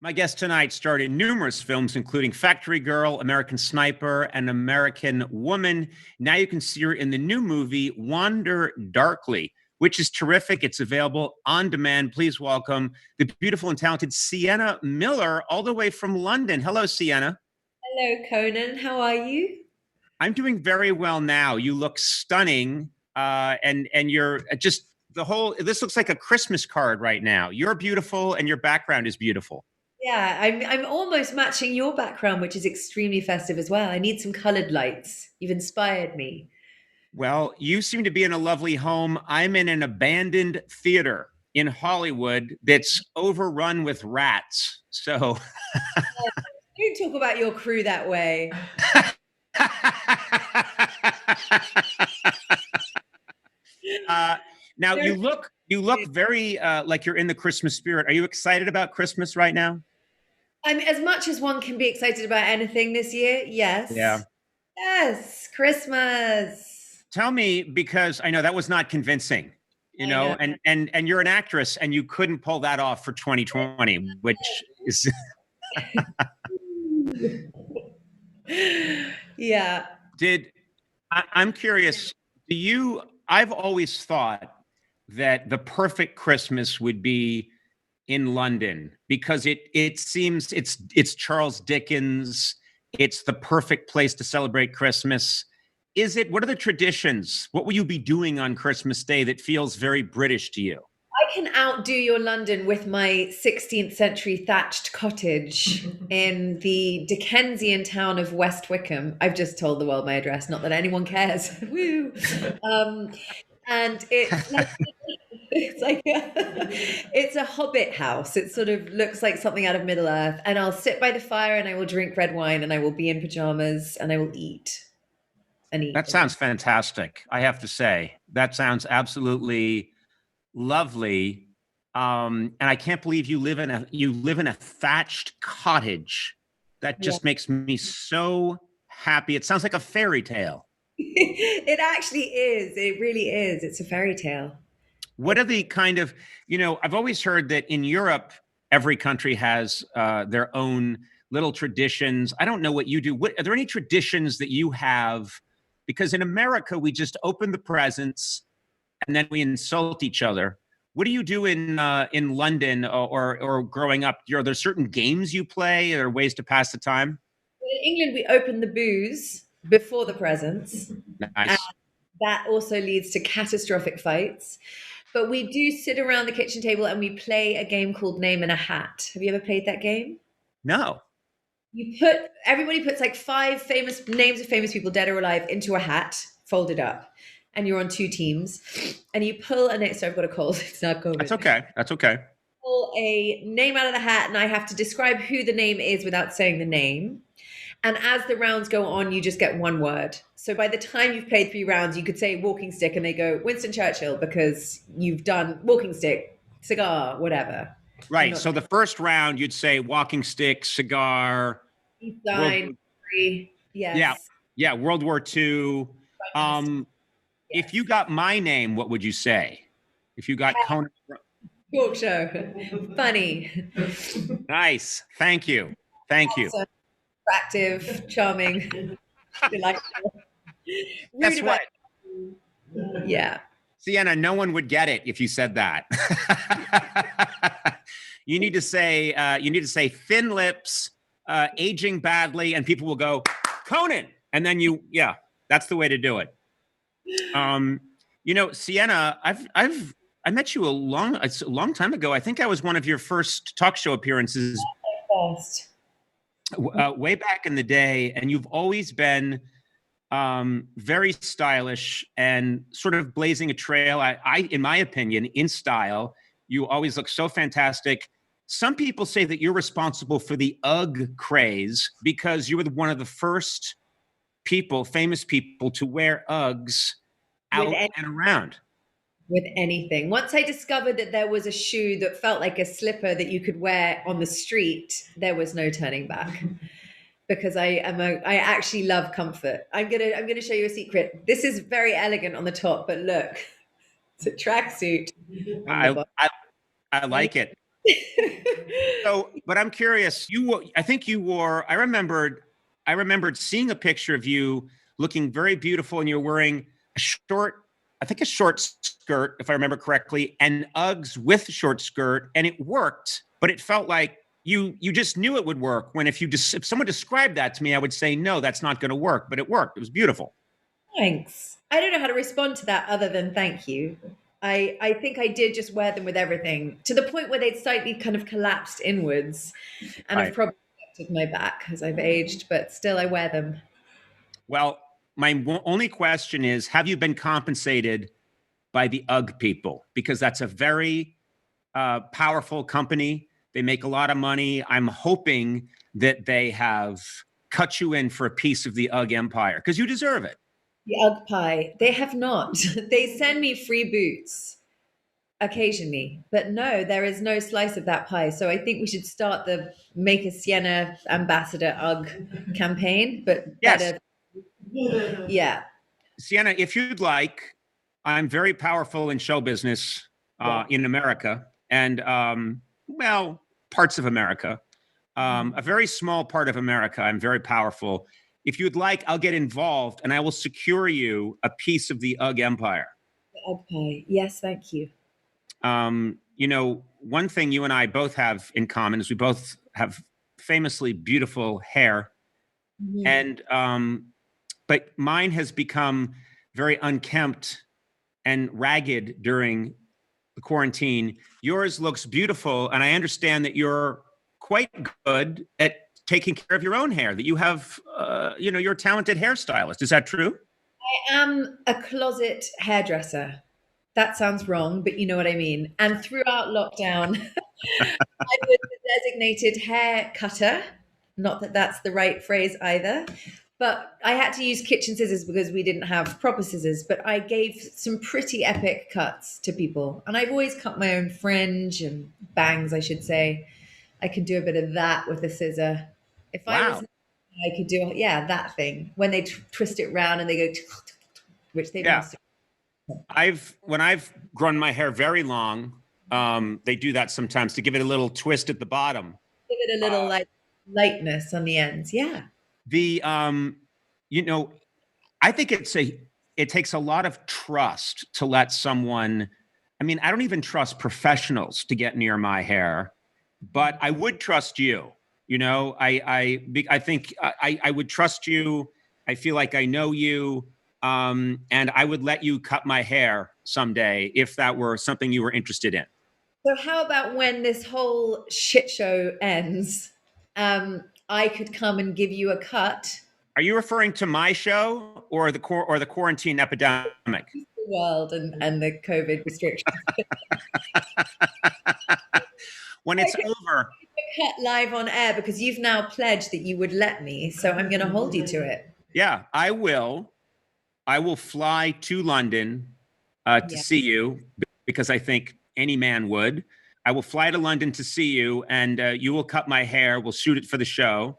My guest tonight starred in numerous films, including Factory Girl, American Sniper, and American Woman. Now you can see her in the new movie, Wander Darkly, which is terrific. It's available on demand. Please welcome the beautiful and talented Sienna Miller, all the way from London. Hello, Sienna. Hello, Conan. How are you? I'm doing very well now. You look stunning, and you're just the whole. This looks like a Christmas card right now. You're beautiful, and your background is beautiful. Yeah, I'm almost matching your background, which is extremely festive as well. I need some colored lights. You've inspired me. Well, you seem to be in a lovely home. I'm in an abandoned theater in Hollywood that's overrun with rats. So, Don't talk about your crew that way. now They're- you look very like you're in the Christmas spirit. Are you excited about Christmas right now? I'm as much as one can be excited about anything this year. Yeah. Yes. Yes. Christmas. Tell me, because I know that was not convincing, I know. and you're an actress and you couldn't pull that off for 2020, which is Yeah. did I'm curious, do you I've always thought that the perfect Christmas would be in London because it seems it's Charles Dickens, it's the perfect place to celebrate Christmas. Is it what are the traditions? What will you be doing on Christmas Day that feels very British to you? I can outdo your London with my 16th century thatched cottage in the Dickensian town of West Wickham. I've just told the world my address, not that anyone cares. Woo! Um, and it's like it's a hobbit house. It sort of looks like something out of Middle Earth. And I'll sit by the fire and I will drink red wine and I will be in pajamas and I will eat and eat. That sounds fantastic. I have to say, that sounds absolutely lovely. And I can't believe you live in a thatched cottage. That Yeah. just makes me so happy. It sounds like a fairy tale. It actually is. It really is. It's a fairy tale. What are the kind of, I've always heard that in Europe, every country has their own little traditions. I don't know what you do. Are there any traditions that you have? Because in America, we just open the presents and then we insult each other. What do you do in London or growing up? Are there certain games you play or ways to pass the time? In England, we open the booze before the presents. And Nice. that also leads to catastrophic fights. But we do sit around the kitchen table and we play a game called Name in a Hat. Have you ever played that game? No. Everybody puts like five famous names of famous people, dead or alive, into a hat, folded up, and you're on two teams. And you pull a name. So I've got a cold. It's not That's COVID. okay. That's okay. Pull a name out of the hat, and I have to describe who the name is without saying the name. And as the rounds go on, you just get one word. So by the time you've played 3 rounds, you could say walking stick, and they go Winston Churchill because you've done walking stick, cigar, whatever. Right. So the first round, you'd say walking stick, cigar, World Line, three. yeah, Yes. yeah, World War II. Um, if you Yes. got my name, what would you say? If you got Conan, Talk show. Funny. nice. Thank you. Thank you. Awesome. Attractive, charming, delightful. Rude Guess about what? yeah. Sienna, no one would get it if you said that. You need to say thin lips, aging badly, and people will go, Conan. And then yeah, that's the way to do it. Sienna, I met you it's a long time ago. I think I was one of your first talk show appearances First. way back in the day, and you've always been very stylish and sort of blazing a trail. In my opinion, in style, you always look so fantastic. Some people say that you're responsible for the Ugg craze because you were one of the first famous people, to wear Uggs out and around. With anything. Once I discovered that there was a shoe that felt like a slipper that you could wear on the street, there was no turning back. Because I actually love comfort. I'm gonna show you a secret. This is very elegant on the top, but look, it's a tracksuit on the I, bottom. I I like it. So, but I'm curious. I think you wore. I remembered seeing a picture of you looking very beautiful, and you're wearing a short, I think a short skirt, if I remember correctly, and Uggs with short skirt, and it worked. But it felt like you just knew it would work. When if someone described that to me, I would say no, that's not going to work. But it worked. It was beautiful. Thanks. I don't know how to respond to that other than thank you. I think I did just wear them with everything to the point where they'd slightly kind of collapsed inwards and Right. I've probably affected my back as I've aged, but still I wear them. Well, my only question is, have you been compensated by the UGG people? Because that's a very powerful company. They make a lot of money. I'm hoping that they have cut you in for a piece of the UGG empire because you deserve it. The UGG pie. They have not. They send me free boots occasionally, but no, there is no slice of that pie. So I think we should start the Make a Sienna Ambassador UGG campaign, but Yes. better. Yeah. Sienna, if you'd like, I'm very powerful in show business in America and, well, parts of America. A very small part of America, I'm very powerful. If you'd like, I'll get involved and I will secure you a piece of the UGG empire. The UGG pie. Yes, thank you. You know, one thing you and I both have in common is we both have famously beautiful hair. Mhm. And, but mine has become very unkempt and ragged during the quarantine. Yours looks beautiful. And I understand that you're quite good at taking care of your own hair, that you have, you're a talented hairstylist. Is that true? I am a closet hairdresser. That sounds wrong, but you know what I mean. And throughout lockdown, I was a designated hair cutter. Not that that's the right phrase either, but I had to use kitchen scissors because we didn't have proper scissors. But I gave some pretty epic cuts to people. And I've always cut my own fringe and bangs, I should say. I could do a bit of that with a scissor. If I Wow. was, I could do, yeah, that thing when they twist it round and they go, which they Yeah. must. When I've grown my hair very long, they do that sometimes to give it a little twist at the bottom. Give it a little like lightness on the ends. Yeah. The I think it takes a lot of trust to let someone. I mean, I don't even trust professionals to get near my hair, but I would trust you. You know, I think I would trust you. I feel like I know you, and I would let you cut my hair someday if that were something you were interested in. So how about when this whole shit show ends, I could come and give you a cut? Are you referring to my show or the quarantine epidemic? The world and the COVID restrictions. When it's over, Cut live on air because you've now pledged that you would let me, so I'm going to hold you to it. yeah, I will. I will fly to London to see you because I think any man would. I will fly to London to see you, and you will cut my hair. We'll shoot it for the show,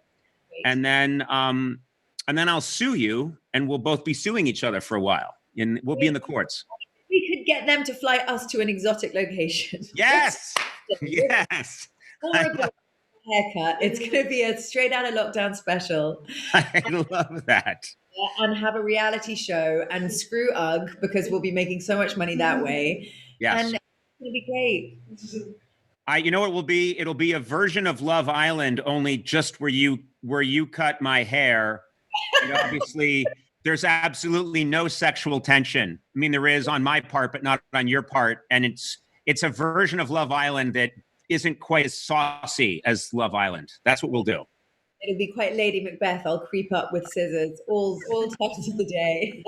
and then I'll sue you, and we'll both be suing each other for a while, and we'll be in the courts. We could get them to fly us to an exotic location. Yes, yes. Horrible haircut. It's going to be a straight out of lockdown special. I love that. And have a reality show and screw UGG because we'll be making so much money that way. Yes. And it's going to be great. You know what it will be? It'll be a version of Love Island, only just where you cut my hair. And obviously, there's absolutely no sexual tension. I mean, there is on my part, but not on your part. And it's a version of Love Island that isn't quite as saucy as Love Island. That's what we'll do. It'll be quite Lady Macbeth. I'll creep up with scissors all times of the day.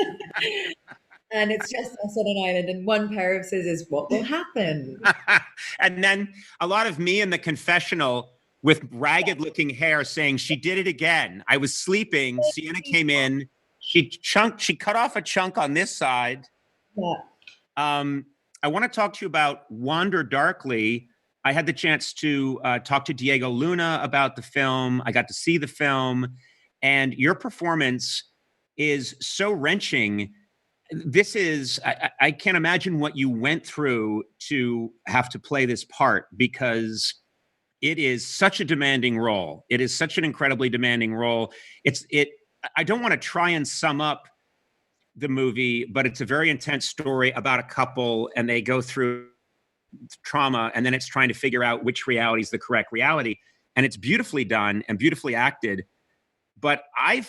And it's just us on an island and one pair of scissors. What will happen? And then a lot of me in the confessional with ragged looking hair saying she did it again. I was sleeping. Sienna came in. She cut off a chunk on this side. Yeah. I want to talk to you about Wander Darkly. I had the chance to talk to Diego Luna about the film. I got to see the film, and your performance is so wrenching. this is, I can't imagine what you went through to have to play this part, because it is such a demanding role. It is such an incredibly demanding role. I don't want to try and sum up the movie, but it's a very intense story about a couple, and they go through trauma, and then it's trying to figure out which reality is the correct reality. And it's beautifully done and beautifully acted. But I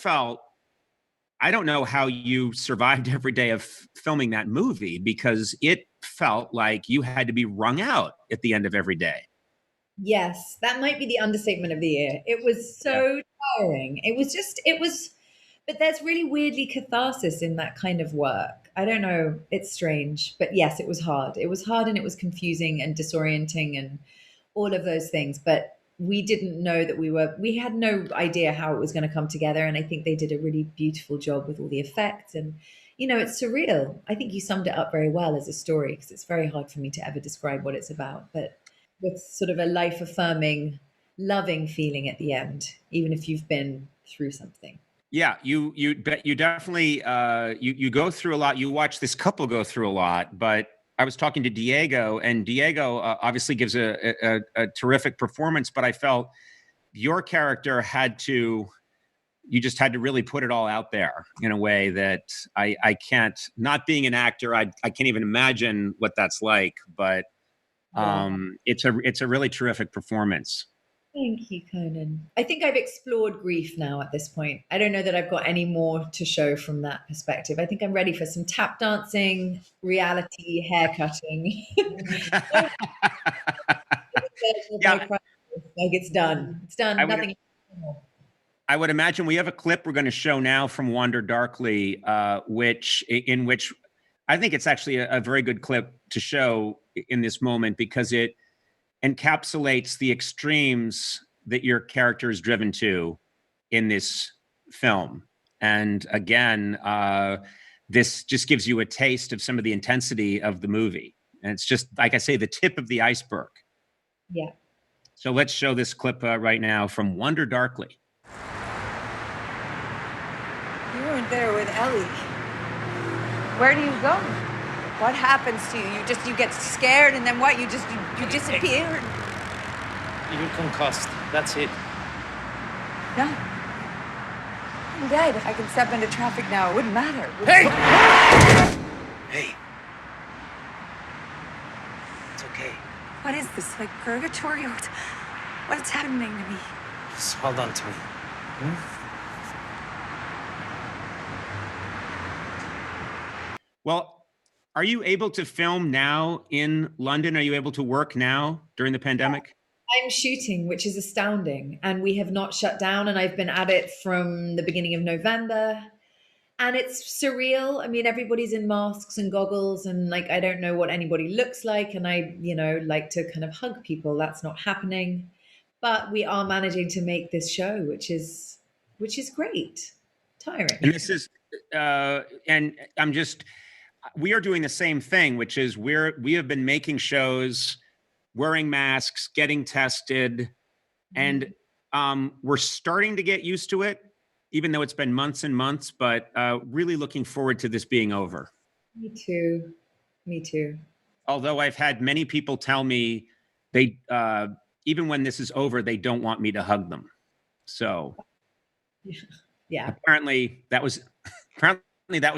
don't know how you survived every day of filming that movie, because it felt like you had to be wrung out at the end of every day. Yes, that might be the understatement of the year. It was so tiring. But there's really weirdly catharsis in that kind of work. I don't know. It's strange. But yes, it was hard. It was hard, and it was confusing and disorienting and all of those things. But we didn't know that we had no idea how it was going to come together. And I think they did a really beautiful job with all the effects. And, it's surreal. I think you summed it up very well as a story, because it's very hard for me to ever describe what it's about. But with sort of a life affirming, loving feeling at the end, even if you've been through something. Yeah, you definitely you go through a lot. You watch this couple go through a lot. But I was talking to Diego, and Diego obviously gives a terrific performance. But I felt your character you just had to really put it all out there in a way that I can't. Not being an actor, I can't even imagine what that's like. But it's a really terrific performance. Thank you, Conan. I think I've explored grief now at this point. I don't know that I've got any more to show from that perspective. I think I'm ready for some tap dancing, reality, hair cutting. Yeah. Like it's done. It's done. Nothing. I would imagine we have a clip we're going to show now from Wander Darkly, in which I think it's actually a very good clip to show in this moment, because it encapsulates the extremes that your character is driven to in this film. And again, this just gives you a taste of some of the intensity of the movie. And it's just, like I say, the tip of the iceberg. Yeah. So let's show this clip right now from Wander Darkly. You weren't there with Ellie. Where do you go? What happens to you? You get scared, and then what? You disappear? You're concussed. That's it. No. I'm dead. I can step into traffic now. It wouldn't matter. Hey! Hey. It's okay. What is this, like purgatory? What's happening to me? Just hold on to me. Well, are you able to film now in London? Are you able to work now during the pandemic? I'm shooting, which is astounding. And we have not shut down. And I've been at it from the beginning of November. And it's surreal. I mean, everybody's in masks and goggles, and like, I don't know what anybody looks like. And I, like to kind of hug people. That's not happening. But we are managing to make this show, which is great. Tiring. And this is, and we are doing the same thing, which is we have been making shows, wearing masks, getting tested, and we're starting to get used to it, even though it's been months and months, but really looking forward to this being over. Me too. Although I've had many people tell me they, even when this is over, they don't want me to hug them. So yeah, apparently that was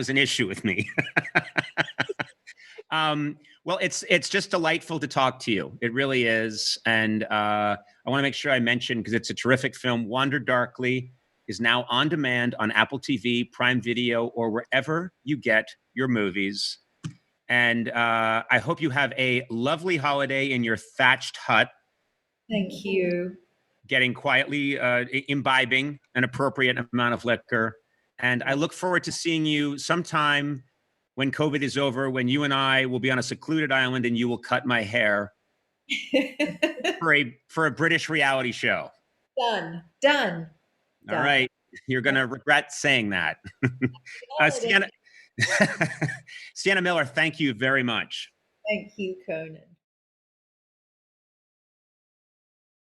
an issue with me. Well, it's just delightful to talk to you. It really is. And I want to make sure I mention, because it's a terrific film, Wander Darkly is now on demand on Apple TV, Prime Video, or wherever you get your movies. And I hope you have a lovely holiday in your thatched hut. Thank you. Getting quietly, imbibing an appropriate amount of liquor. And I look forward to seeing you sometime when COVID is over, when you and I will be on a secluded island and you will cut my hair for a British reality show. Done. All right. You're going to regret saying that. Sienna Miller, thank you very much. Thank you, Conan.